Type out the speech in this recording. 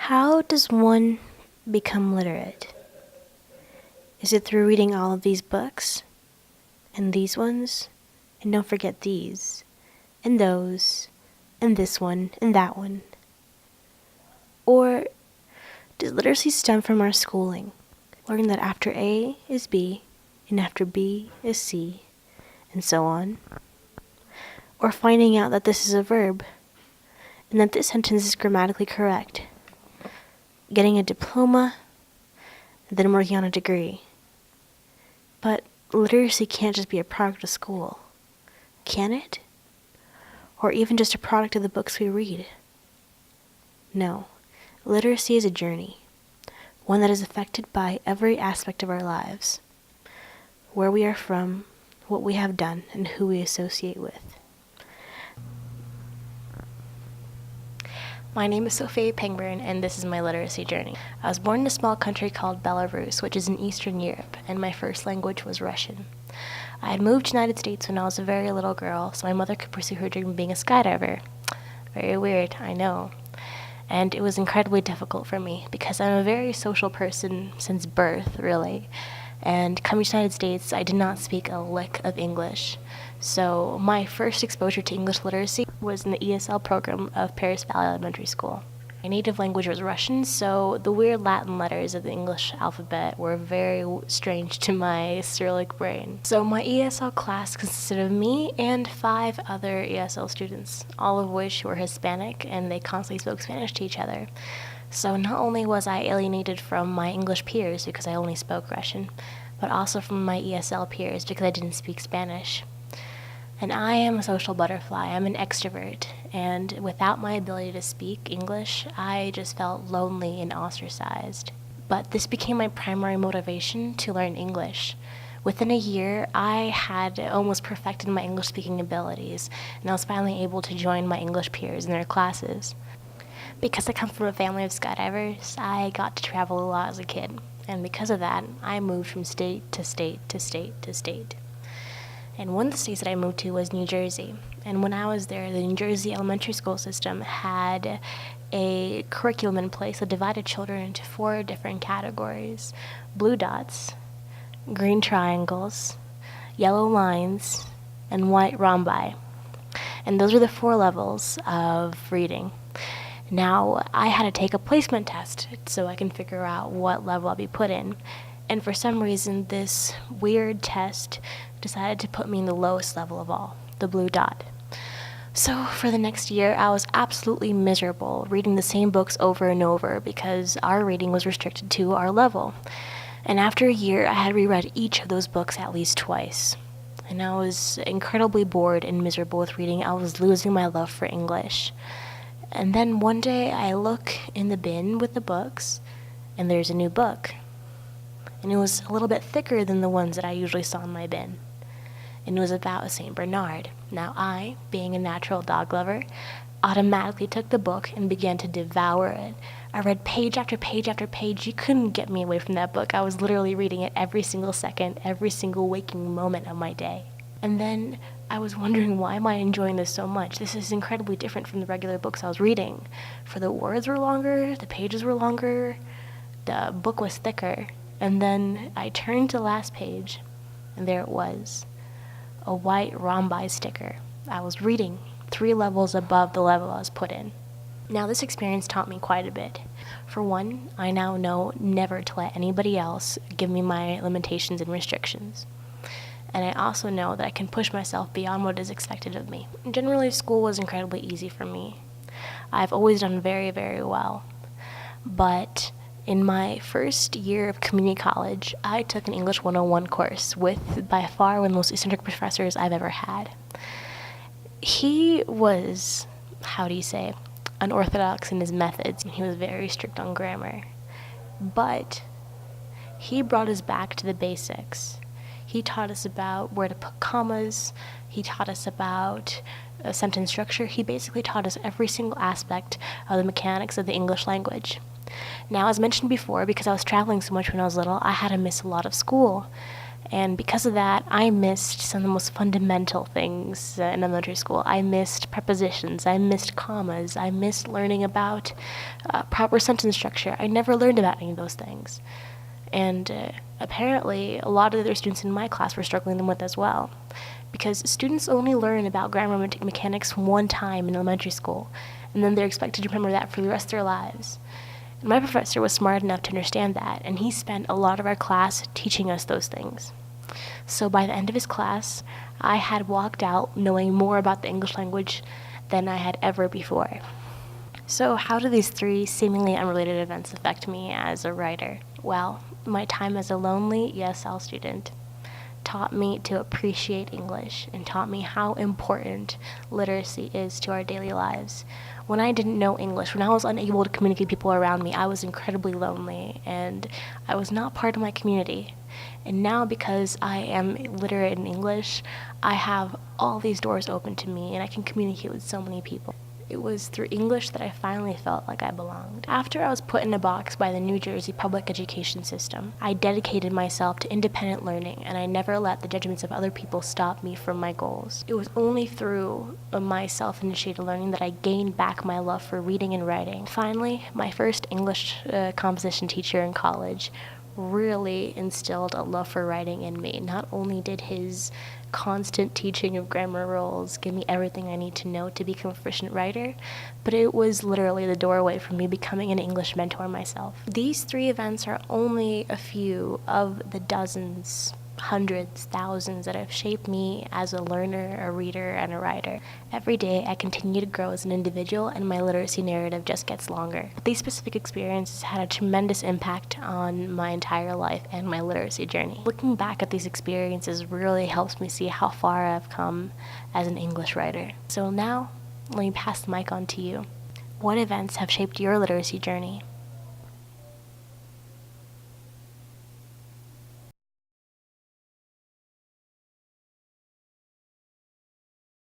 How does one become literate? Is it through reading all of these books? And these ones? And don't forget these. And those. And this one. And that one. Or does literacy stem from our schooling? Learning that after A is B, and after B is C, and so on. Or finding out that this is a verb, and that this sentence is grammatically correct. Getting a diploma, and then working on a degree. But literacy can't just be a product of school, can it? Or even just a product of the books we read. No, literacy is a journey, one that is affected by every aspect of our lives. Where we are from, what we have done, and who we associate with. My name is Sophie Pangburn, and this is my literacy journey. I was born in a small country called Belarus, which is in Eastern Europe, and my first language was Russian. I had moved to the United States when I was a very little girl, so my mother could pursue her dream of being a skydiver. Very weird, I know. And it was incredibly difficult for me, because I'm a very social person since birth, really. And coming to the United States, I did not speak a lick of English. So my first exposure to English literacy was in the ESL program of Paris Valley Elementary School. My native language was Russian, so the weird Latin letters of the English alphabet were very strange to my Cyrillic brain. So my ESL class consisted of me and 5 other ESL students, all of which were Hispanic, and they constantly spoke Spanish to each other. So not only was I alienated from my English peers because I only spoke Russian, but also from my ESL peers because I didn't speak Spanish. And I am a social butterfly. I'm an extrovert, and without my ability to speak English, I just felt lonely and ostracized. But this became my primary motivation to learn English. Within a year, I had almost perfected my English speaking abilities, and I was finally able to join my English peers in their classes. Because I come from a family of skydivers, I got to travel a lot as a kid, and because of that, I moved from state to state to state to state. And one of the states that I moved to was New Jersey. And when I was there, the New Jersey elementary school system had a curriculum in place that divided children into 4 different categories: blue dots, green triangles, yellow lines, and white rhombi. And those were the 4 levels of reading. Now, I had to take a placement test so I can figure out what level I'll be put in. And for some reason, this weird test decided to put me in the lowest level of all, the blue dot. So for the next year, I was absolutely miserable, reading the same books over and over because our reading was restricted to our level. And after a year, I had reread each of those books at least twice. And I was incredibly bored and miserable with reading. I was losing my love for English. And then one day, I look in the bin with the books, and there's a new book. And it was a little bit thicker than the ones that I usually saw in my bin. And it was about a St. Bernard. Now I, being a natural dog lover, automatically took the book and began to devour it. I read page after page after page. You couldn't get me away from that book. I was literally reading it every single second, every single waking moment of my day. And then I was wondering, why am I enjoying this so much? This is incredibly different from the regular books I was reading. For the words were longer, the pages were longer, the book was thicker. And then I turned to the last page, and there it was, a white rhombi sticker. I was reading 3 levels above the level I was put in. Now, this experience taught me quite a bit. For one, I now know never to let anybody else give me my limitations and restrictions. And I also know that I can push myself beyond what is expected of me. Generally, school was incredibly easy for me. I've always done very, very well. But in my first year of community college, I took an English 101 course with, by far, one of the most eccentric professors I've ever had. He was, unorthodox in his methods, and he was very strict on grammar. But he brought us back to the basics. He taught us about where to put commas. He taught us about sentence structure. He basically taught us every single aspect of the mechanics of the English language. Now, as mentioned before, because I was traveling so much when I was little, I had to miss a lot of school. And because of that, I missed some of the most fundamental things in elementary school. I missed prepositions, I missed commas, I missed learning about proper sentence structure. I never learned about any of those things. And apparently, a lot of the other students in my class were struggling with as well. Because students only learn about grammar mechanics one time in elementary school, and then they're expected to remember that for the rest of their lives. And my professor was smart enough to understand that, and he spent a lot of our class teaching us those things. So by the end of his class, I had walked out knowing more about the English language than I had ever before. So how do these three seemingly unrelated events affect me as a writer? Well, my time as a lonely ESL student taught me to appreciate English and taught me how important literacy is to our daily lives. When I didn't know English, when I was unable to communicate with people around me, I was incredibly lonely and I was not part of my community. And now, because I am literate in English, I have all these doors open to me and I can communicate with so many people. It was through English that I finally felt like I belonged. After I was put in a box by the New Jersey public education system, I dedicated myself to independent learning, and I never let the judgments of other people stop me from my goals. It was only through my self-initiated learning that I gained back my love for reading and writing. Finally, my first English composition teacher in college really instilled a love for writing in me. Not only did his constant teaching of grammar rules give me everything I need to know to become a proficient writer, but it was literally the doorway for me becoming an English mentor myself. These three events are only a few of the dozens, hundreds, thousands that have shaped me as a learner, a reader, and a writer. Every day I continue to grow as an individual and my literacy narrative just gets longer. These specific experiences had a tremendous impact on my entire life and my literacy journey. Looking back at these experiences really helps me see how far I've come as an English writer. So now, let me pass the mic on to you. What events have shaped your literacy journey?